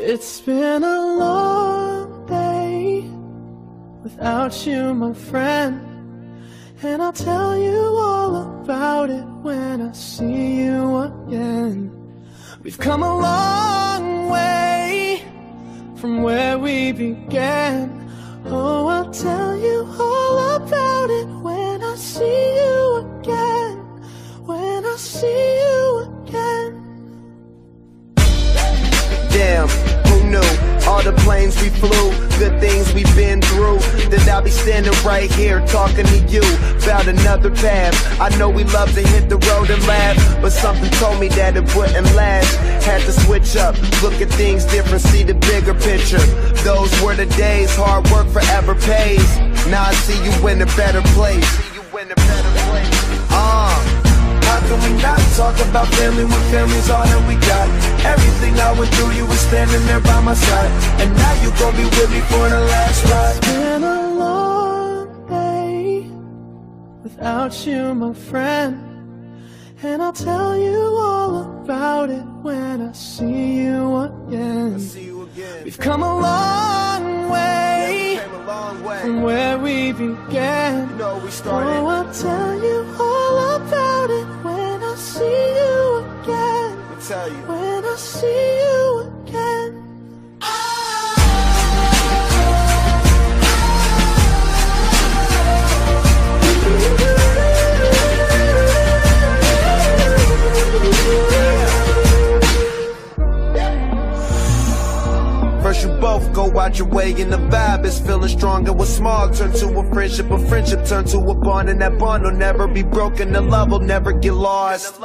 It's been a long day without you, my friend, and I'll tell you all about it when I see you again. We've come a long way from where we began. Oh, I'll tell you all about it when I see you again. When I see you again. Damn, who knew? All the planes we flew, good things we've been through, that I'll be standing right here talking to you about another path. I know we love to hit the road and laugh, but something told me that it wouldn't last. Had to switch up, look at things different, see the bigger picture. Those were the days, hard work forever pays. Now I see you in a better place. How can we not talk about family when family's all that we got? Everything I went through, you were standing there by my side, and now you gon' be with me for the last ride. It's been a long day without you, my friend, and I'll tell you all about it when I see you again. We've come a long way from where we began. Oh, I'll tell you all about it when I see you again. When I see you again. First you both go out your way and the vibe is feeling stronger. What's small turn to a friendship turn to a bond, and that bond will never be broken, the love will never get lost.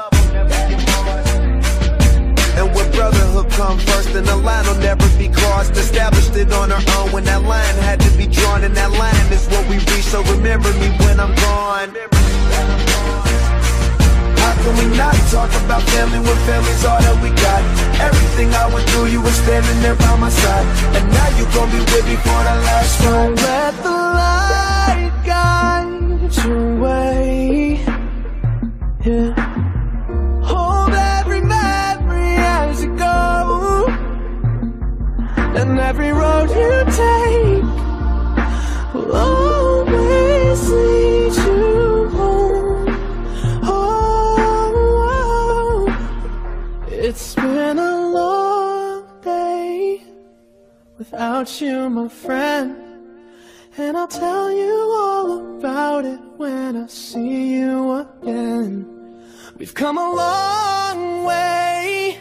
And when brotherhood come first, then the line will never be crossed. Established it on our own when that line had to be drawn, and that line is what we reach, so remember me when I'm gone. How can we not talk about family when family's all that we got? Everything I went through, you were standing there by my side, and now you gon' be with me for the last ride. Don't let the light guide your way. Yeah. Hold every memory as you go, and every road you take will always lead you home. Oh, it's been a long day without you, my friend, and I'll tell you all about it when I see you again. We've come a long way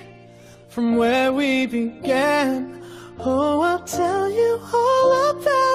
from where we began. Oh, I'll tell you all about it.